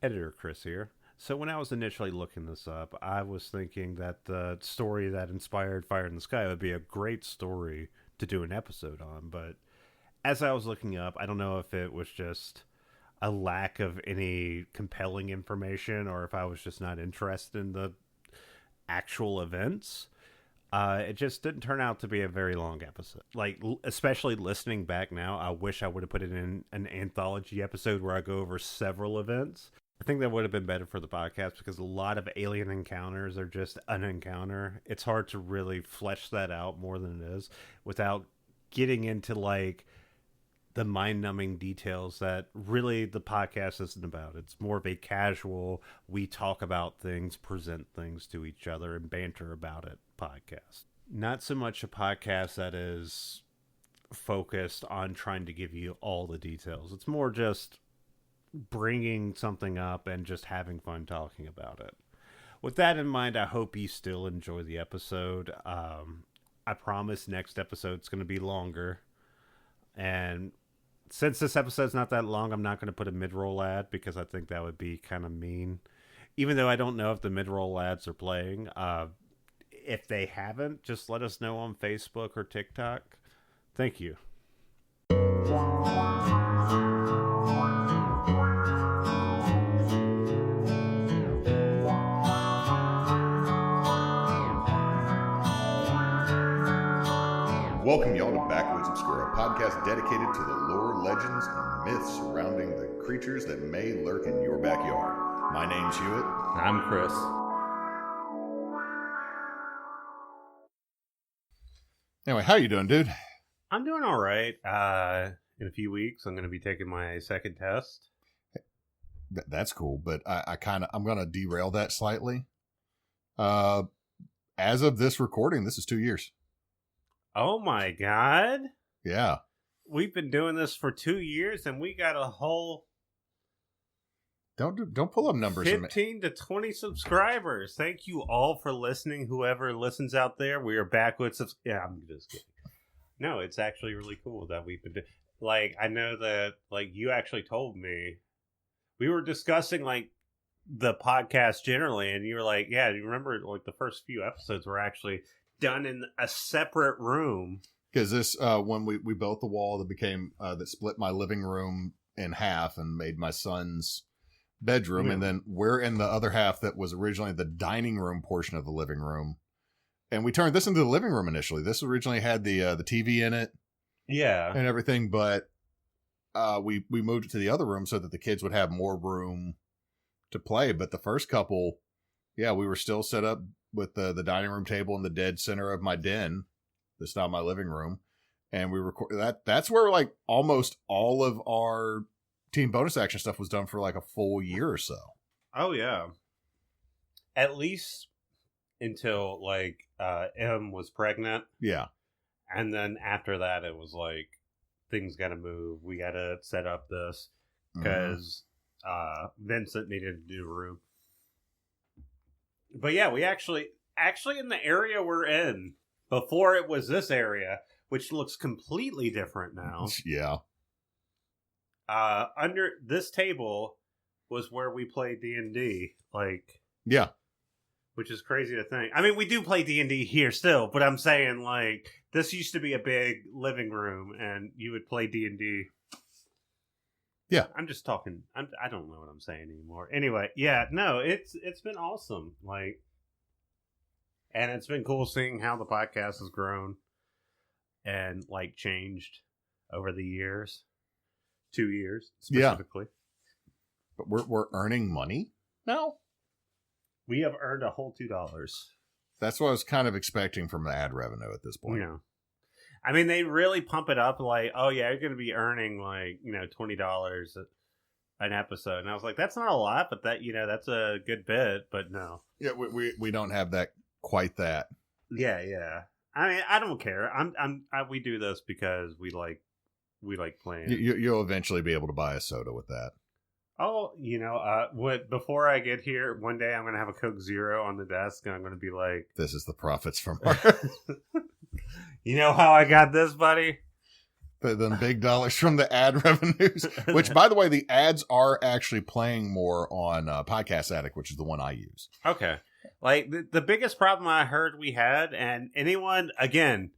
Editor Chris here. So when I was initially looking this up, I was thinking that the story that inspired Fire in the Sky would be a great story to do an episode on, but as I was looking up, I don't know if it was just a lack of any compelling information or if I was just not interested in the actual events. It just didn't turn out to be a very long episode. Like, especially listening back now, I wish I would have put it in an anthology episode where I go over several events. I think that would have been better for the podcast because a lot of alien encounters are just an encounter. It's hard to really flesh that out more than it is without getting into like the mind-numbing details that really the podcast isn't about. It's more of a casual, we talk about things, present things to each other, and banter about it podcast. Not so much a podcast that is focused on trying to give you all the details. It's more just bringing something up and just having fun talking about it. With that in mind, I hope you still enjoy the episode. I promise next episode's going to be longer. And since this episode's not that long, I'm not going to put a mid-roll ad because I think that would be kind of mean. Even though I don't know if the mid-roll ads are playing. If they haven't, just let us know on Facebook or TikTok. Thank you. Welcome y'all to Backwoods Obscura, a podcast dedicated to the lore, legends, and myths surrounding the creatures that may lurk in your backyard. My name's Hewitt. I'm Chris. Anyway, how you doing, dude? I'm doing all right. In a few weeks, I'm going to be taking my second test. That's cool, but I'm going to derail that slightly. As of this recording, this is 2 years. Oh my God. Yeah. We've been doing this for 2 years and we got a whole Don't pull up numbers. 15 to 20 subscribers. Thank you all for listening. Whoever listens out there, we are Backwoods. Yeah, I'm just kidding. No, it's actually really cool that we've been like, I know that like you actually told me we were discussing like the podcast generally, and you were like, yeah, do you remember like the first few episodes were actually done in a separate room? Because this, when we built the wall that became, that split my living room in half and made my son's bedroom, and then we're in the other half that was originally the dining room portion of the living room. And we turned this into the living room initially. This originally had the TV in it. Yeah. And everything, but we moved it to the other room so that the kids would have more room to play. But the first couple, yeah, we were still set up with the dining room table in the dead center of my den. That's not my living room. And we record that's where like almost all of our team bonus action stuff was done for like a full year or so. Oh yeah. At least until like M was pregnant. Yeah. And then after that it was like things gotta move. We gotta set up this because Vincent needed a new room. But yeah, we actually in the area we're in, before it was this area, which looks completely different now. Yeah. Under this table was where we played D&D. Like, yeah. Which is crazy to think. I mean, we do play D&D here still, but I'm saying, like, this used to be a big living room, and you would play D&D. Yeah. I'm just talking. I don't know what I'm saying anymore. Anyway, yeah, no, it's been awesome. Like, and it's been cool seeing how the podcast has grown and, like, changed over the years. 2 years, specifically. Yeah. But we're earning money now? We have earned a whole $2. That's what I was kind of expecting from the ad revenue at this point. Yeah. I mean, they really pump it up like, oh, yeah, you're going to be earning like, $20 an episode. And I was like, that's not a lot, but that, that's a good bit, but no. Yeah, we don't have that quite that. Yeah, yeah. I mean, I don't care. We do this because we like playing. You'll eventually be able to buy a soda with that. Oh, before I get here, one day I'm going to have a Coke Zero on the desk and I'm going to be like, this is the profits from our... You know how I got this, buddy? the big dollars from the ad revenues, which, by the way, the ads are actually playing more on Podcast Addict, which is the one I use. Okay. Like, the biggest problem I heard we had, and anyone, again,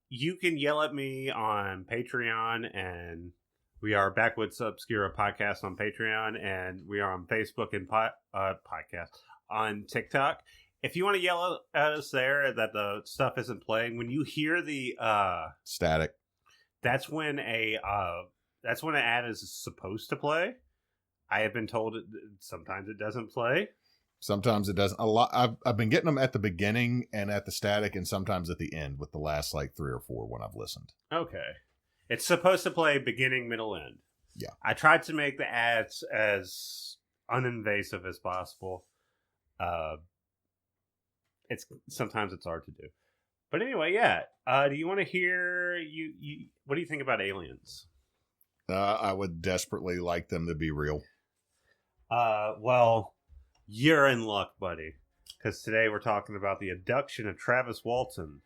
you can yell at me on Patreon, and we are Backwoods Obscura podcast on Patreon, and we are on Facebook and podcast on TikTok. If you want to yell at us there that the stuff isn't playing, when you hear the static, that's when an ad is supposed to play. I have been told sometimes it doesn't play. Sometimes it doesn't. A lot. I've been getting them at the beginning and at the static, and sometimes at the end with the last like 3 or 4 when I've listened. Okay, it's supposed to play beginning, middle, end. Yeah, I tried to make the ads as uninvasive as possible. Sometimes it's hard to do. But anyway, yeah. Do you want to hear what do you think about aliens? I would desperately like them to be real. Well, you're in luck, buddy. Because today we're talking about the abduction of Travis Walton.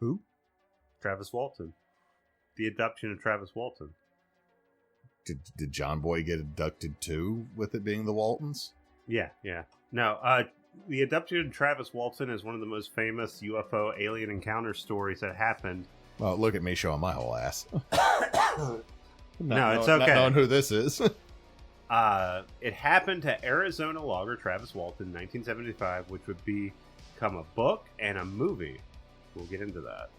Who? Travis Walton. The abduction of Travis Walton. Did John Boy get abducted too, with it being the Waltons? Yeah. No, the abduction of Travis Walton is one of the most famous UFO alien encounter stories that happened. Well, look at me showing my whole ass. No, it's okay. Not knowing who this is. It happened to Arizona logger Travis Walton in 1975, which would become a book and a movie. We'll get into that.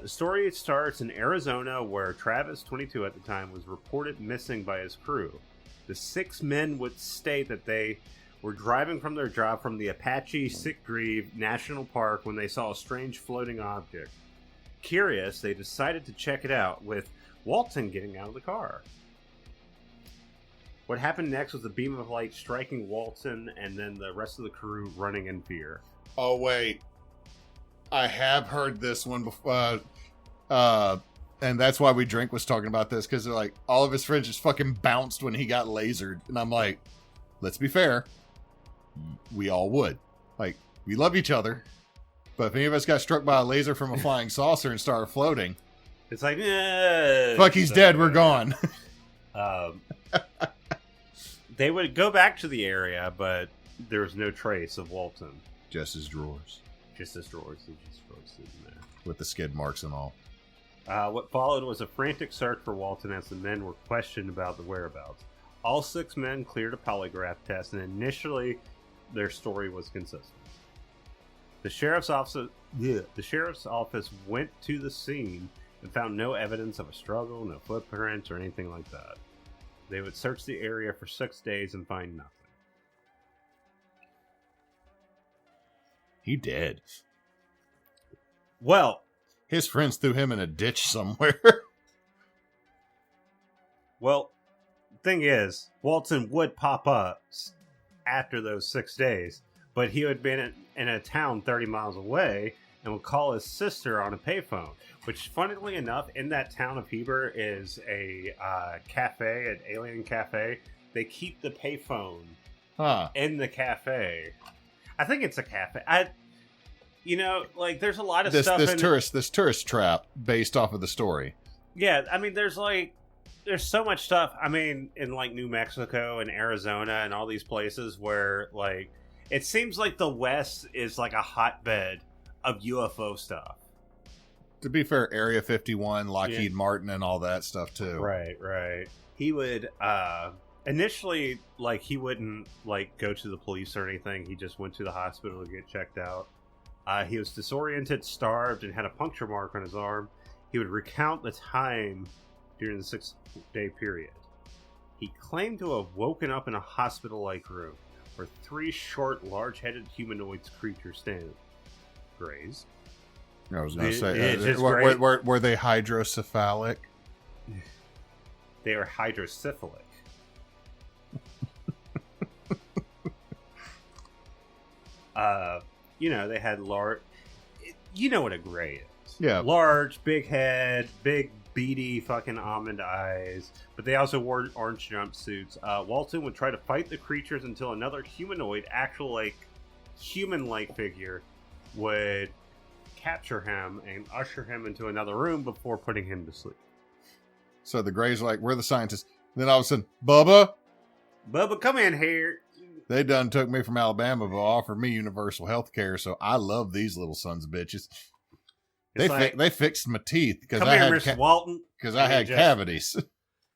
The story starts in Arizona, where Travis, 22 at the time, was reported missing by his crew. The 6 men would state that they were driving from their job from the Apache Sickgrave National Park when they saw a strange floating object. Curious, they decided to check it out, with Walton getting out of the car. What happened next was a beam of light striking Walton and then the rest of the crew running in fear. Oh, wait. I have heard this one before. And that's why We Drink was talking about this, because they're like, all of his friends just fucking bounced when he got lasered. And I'm like, let's be fair. We all would. Like, we love each other. But if any of us got struck by a laser from a flying saucer and started floating, it's like, fuck, he's dead, we're gone. They would go back to the area, but there was no trace of Walton. Just his drawers. Just his drawers. He just roasted in there. With the skid marks and all. What followed was a frantic search for Walton as the men were questioned about the whereabouts. All 6 men cleared a polygraph test, and initially their story was consistent. The sheriff's office went to the scene and found no evidence of a struggle, no footprints, or anything like that. They would search the area for 6 days and find nothing. He dead. Well, his friends threw him in a ditch somewhere. Well, thing is, Walton would pop up after those 6 days, but he had been in a town 30 miles away and would call his sister on a payphone, which, funnily enough, in that town of Heber is a cafe, an alien cafe. They keep the payphone in the cafe. I think it's a cafe. There's a lot of stuff. This tourist trap based off of the story. Yeah, I mean, there's so much stuff. I mean, in like New Mexico and Arizona and all these places where like it seems like the West is like a hotbed of UFO stuff. To be fair, Area 51, Lockheed Martin, and all that stuff too. Right. He would initially he wouldn't go to the police or anything. He just went to the hospital to get checked out. He was disoriented, starved, and had a puncture mark on his arm. He would recount the time during the 6-day period. He claimed to have woken up in a hospital-like room where 3 short, large-headed humanoid creatures stand. Grays. I was going to say, were they hydrocephalic? They are hydrocephalic. They had large... You know what a gray is. Yeah. Large, big head, big, beady fucking almond eyes. But they also wore orange jumpsuits. Walton would try to fight the creatures until another humanoid, actual, human-like figure would capture him and usher him into another room before putting him to sleep. So the Greys are like, we're the scientists. Then all of a sudden, Bubba, come in here. They done took me from Alabama, but offered me universal health care, so I love these little sons of bitches. They fixed my teeth because I had Mr. Walton, because I had cavities.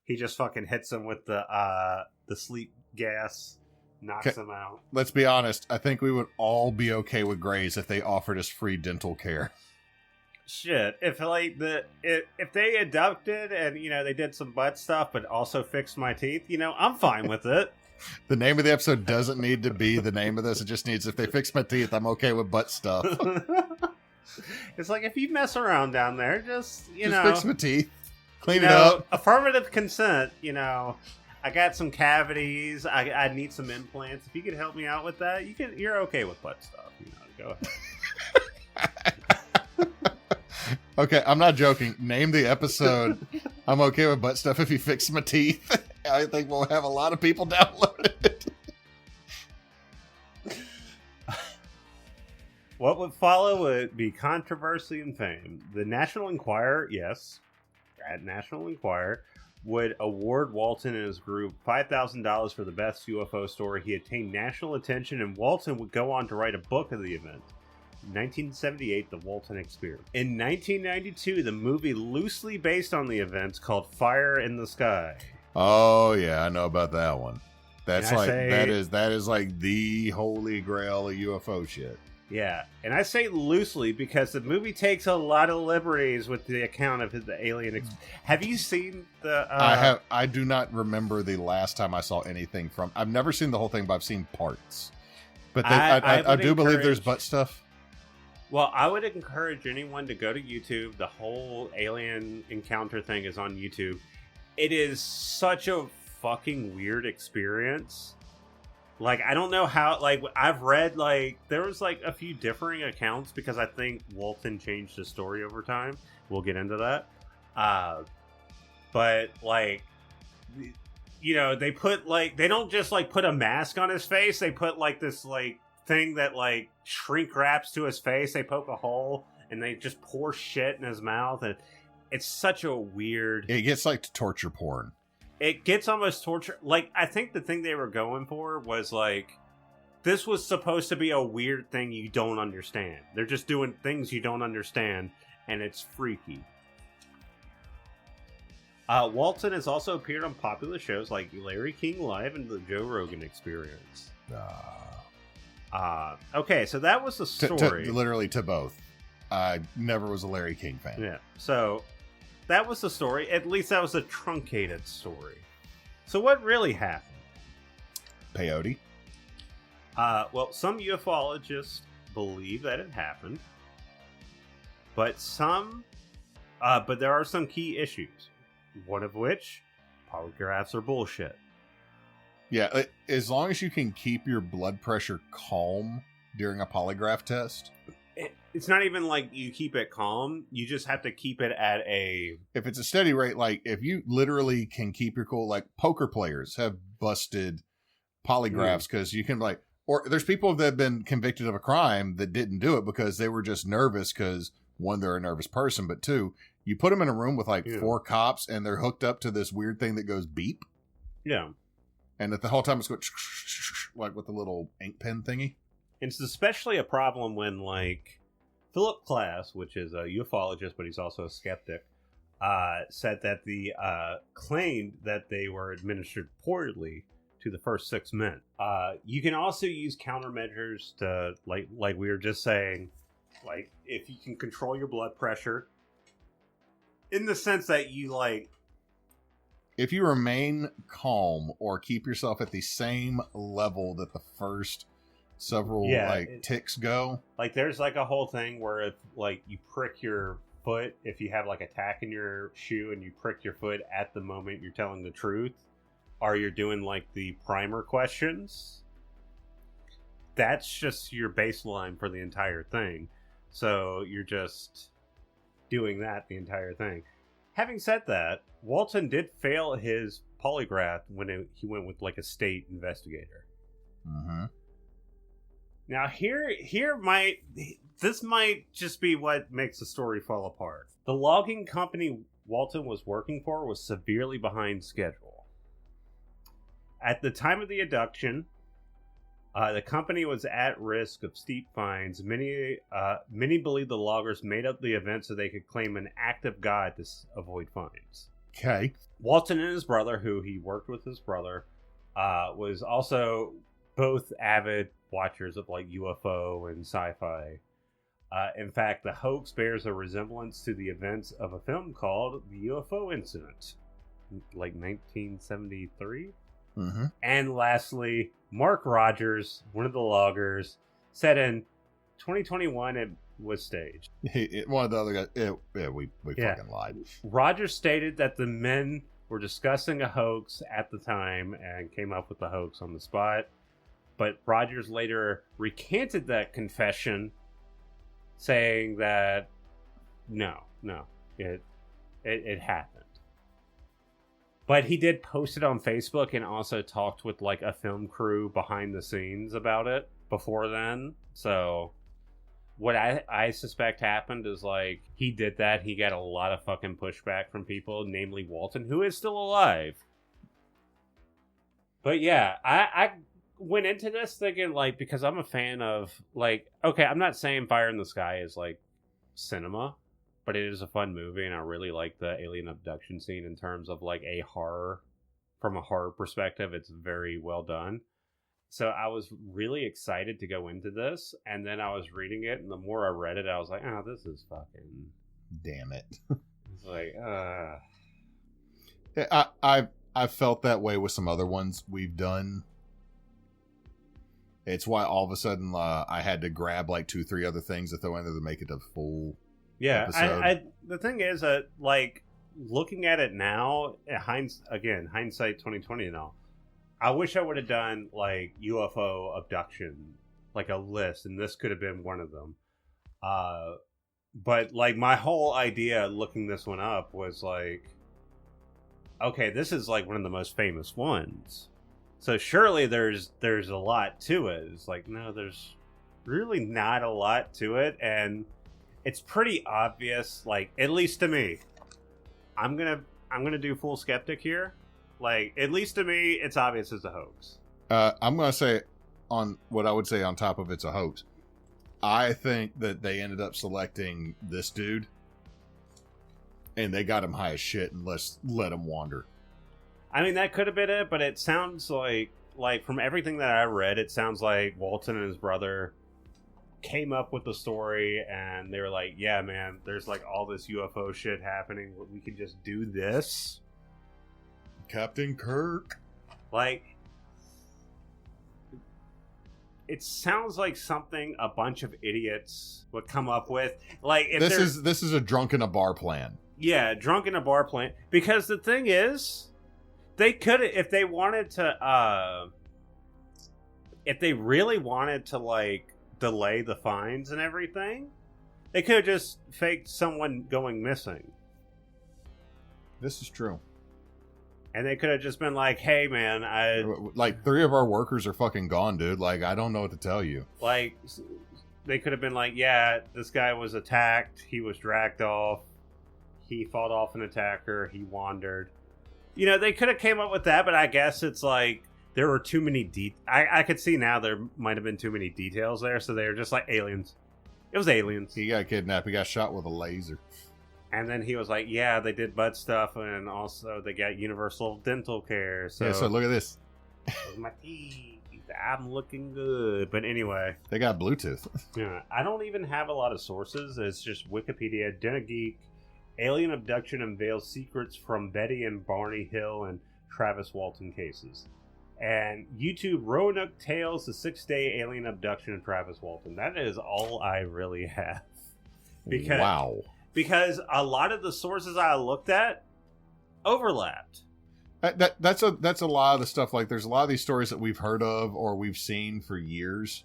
He just fucking hits him with the sleep gas, knocks him out. Let's be honest. I think we would all be okay with Greys if they offered us free dental care. Shit, if they abducted and they did some butt stuff, but also fixed my teeth, I'm fine with it. The name of the episode doesn't need to be the name of this. It just needs, if they fix my teeth, I'm okay with butt stuff. It's like, if you mess around down there, just fix my teeth, clean it up. Affirmative consent. I got some cavities. I need some implants. If you could help me out with that, you're okay with butt stuff. Go ahead. Okay, I'm not joking. Name the episode. I'm okay with butt stuff if you fix my teeth. I think we'll have a lot of people download it. What would follow would be controversy and fame. The National Enquirer, at National Enquirer, would award Walton and his group $5,000 for the best UFO story. He attained national attention, and Walton would go on to write a book of the event. 1978, The Walton Experiment. In 1992, the movie loosely based on the events called Fire in the Sky. Oh yeah, I know about that one. That's that is like the holy grail of UFO shit. Yeah, and I say loosely because the movie takes a lot of liberties with the account of the alien. Have you seen the? I do not remember the last time I saw anything from. I've never seen the whole thing, but I've seen parts. But I do believe there's butt stuff. Well, I would encourage anyone to go to YouTube. The whole alien encounter thing is on YouTube. It is such a fucking weird experience. Like, I don't know how, I've read, there was, a few differing accounts because I think Walton changed his story over time. We'll get into that. But, they put, they don't just, put a mask on his face. They put, this, thing that shrink wraps to his face. They poke a hole and they just pour shit in his mouth, and it's such a weird. It gets like torture porn. It gets almost torture. I think the thing they were going for was this was supposed to be a weird thing you don't understand. They're just doing things you don't understand, and it's freaky. Walton has also appeared on popular shows like Larry King Live and the Joe Rogan Experience. Okay, so that was the story. Literally to both. I never was a Larry King fan. Yeah, so that was the story. At least that was a truncated story. So what really happened? Peyote? Well, some ufologists believe that it happened. But there are some key issues. One of which, polygraphs are bullshit. Yeah, as long as you can keep your blood pressure calm during a polygraph test. It's not even like you keep it calm. You just have to keep it at a... If it's a steady rate, if you literally can keep your cool, poker players have busted polygraphs because you can, or there's people that have been convicted of a crime that didn't do it because they were just nervous because, one, they're a nervous person, but two, you put them in a room with, 4 cops and they're hooked up to this weird thing that goes beep. Yeah. And at the whole time it's going with the little ink pen thingy. It's especially a problem when Philip Klass, which is a ufologist, but he's also a skeptic, said that the claimed that they were administered poorly to the first 6 men. You can also use countermeasures to, like we were just saying, if you can control your blood pressure, in the sense that you if you remain calm or keep yourself at the same level that the first several ticks go. There's a whole thing where if you prick your foot, if you have a tack in your shoe and you prick your foot at the moment you're telling the truth, or you're doing the primer questions, that's just your baseline for the entire thing. So you're just doing that the entire thing. Having said that, Walton did fail his polygraph when he went with a state investigator. Mm-hmm. Now this might just be what makes the story fall apart. The logging company Walton was working for was severely behind schedule. At the time of the abduction, the company was at risk of steep fines. Many believe the loggers made up the event so they could claim an act of God to avoid fines. Okay. Walton and his brother, who he worked with his brother, was also both avid watchers of like UFO and sci-fi. In fact, the hoax bears a resemblance to the events of a film called The UFO Incident, like 1973. Mm-hmm. And lastly, Mark Rogers, one of the loggers, said in 2021 it was staged. One of the other guys, we fucking lied. Rogers stated that the men were discussing a hoax at the time and came up with the hoax on the spot. But Rogers later recanted that confession, saying that no, it happened. But he did post it on Facebook and also talked with like a film crew behind the scenes about it before then. So what I suspect happened is like he did that. He got a lot of fucking pushback from people, namely Walton, who is still alive. But yeah, I went into this thinking like, because I'm a fan of like, okay, I'm not saying Fire in the Sky is like cinema, but it is a fun movie, and I really like the alien abduction scene in terms of like a horror, from a horror perspective. It's very well done. So I was really excited to go into this, and then I was reading it, and the more I read it, I was like, oh, this is fucking... Damn it. It's like, I've felt that way with some other ones we've done. It's why all of a sudden I had to grab like 2-3 other things to throw in there to make it a full... Yeah, the thing is that, like, looking at it now, hindsight 2020 and all, I wish I would have done, like, UFO abduction, like a list, and this could have been one of them. But, like, my whole idea looking this one up was, like, okay, this is, like, one of the most famous ones. So surely there's a lot to it. It's like, no, there's really not a lot to it, and... It's pretty obvious, like, at least to me. I'm gonna do full skeptic here. Like, at least to me, it's obvious it's a hoax. I'm gonna say on what I would say on top of it's a hoax. I think that they ended up selecting this dude, and they got him high as shit and let him wander. I mean, that could have been it, but it sounds like from everything that I read, it sounds like Walton and his brother came up with the story, and they were like, yeah, man, there's like all this UFO shit happening, we can just do this. Captain Kirk. Like, it sounds like something a bunch of idiots would come up with. Like, if this is a drunk in a bar plan. Yeah, drunk in a bar plan. Because the thing is, they could, if they wanted to, if they really wanted to, like, delay the fines and everything, they could have just faked someone going missing. This is true. And they could have just been like, hey, man, like, 3 of our workers are fucking gone, dude. Like, I don't know what to tell you. Like, they could have been like, yeah, this guy was attacked. He was dragged off. He fought off an attacker. He wandered. You know, they could have came up with that, but I guess it's like, there were too many I could see now there might have been too many details there, so they were just like aliens. It was aliens. He got kidnapped. He got shot with a laser. And then he was like, yeah, they did butt stuff, and also they got universal dental care. So, yeah, so look at this. My teeth. I'm looking good. But anyway. They got Bluetooth. Yeah, I don't even have a lot of sources. It's just Wikipedia, DenaGeek, alien abduction unveils secrets from Betty and Barney Hill and Travis Walton cases. And YouTube, Roanoke Tales, the 6-day alien abduction of Travis Walton. That is all I really have. Wow. Because a lot of the sources I looked at overlapped. That's a lot of the stuff. Like, there's a lot of these stories that we've heard of or we've seen for years.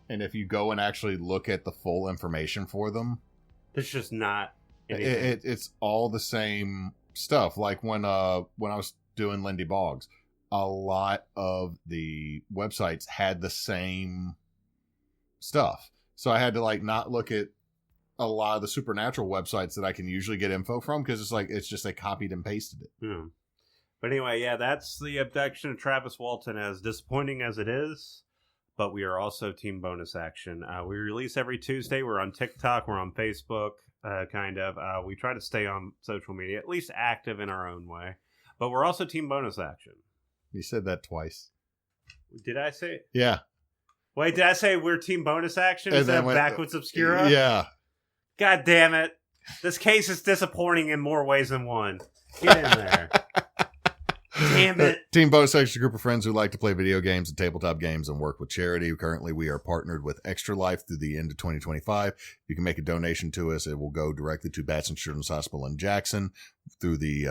And if you go and actually look at the full information for them, there's just not anything. It's all the same stuff. Like when I was doing Lindy Boggs, a lot of the websites had the same stuff. So I had to like not look at a lot of the supernatural websites that I can usually get info from because it's just they copied and pasted it. Yeah. But anyway, yeah, that's the abduction of Travis Walton, as disappointing as it is. But we are also Team Bonus Action. We release every Tuesday. We're on TikTok. We're on Facebook, kind of. We try to stay on social media, at least active in our own way. But we're also Team Bonus Action. You said that twice. Did I say it? Yeah. Wait, did I say we're Team Bonus Action instead of Backwoods Obscura? Yeah. God damn it. This case is disappointing in more ways than one. Get in there. Damn it. Team Bonus Action is a group of friends who like to play video games and tabletop games and work with charity. Currently, we are partnered with Extra Life through the end of 2025. You can make a donation to us. It will go directly to Batson Children's Hospital in Jackson through the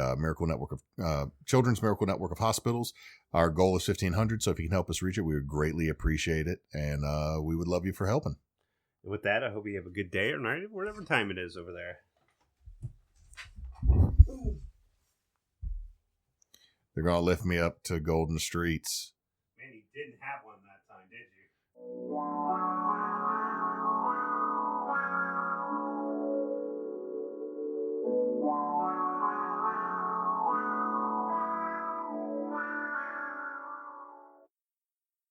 Children's Miracle Network of Hospitals. Our goal is 1,500, so if you can help us reach it, we would greatly appreciate it, and we would love you for helping. And with that, I hope you have a good day or night, whatever time it is over there. They're going to lift me up to golden streets. Man, you didn't have one that time, did you?